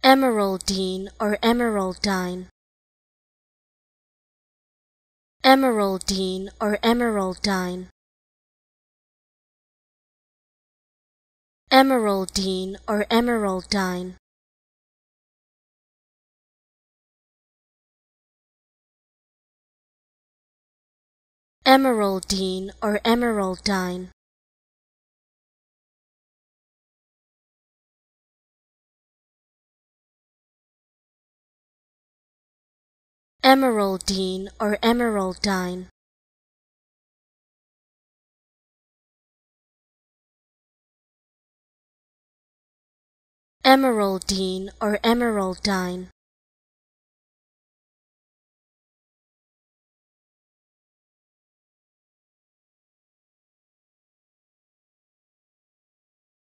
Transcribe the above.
Emeraldine or emeraldine. Emeraldine or emeraldine. Emeraldine or emeraldine. Emeraldine or emeraldine. Emeraldine or emeraldine. Emeraldine or emeraldine.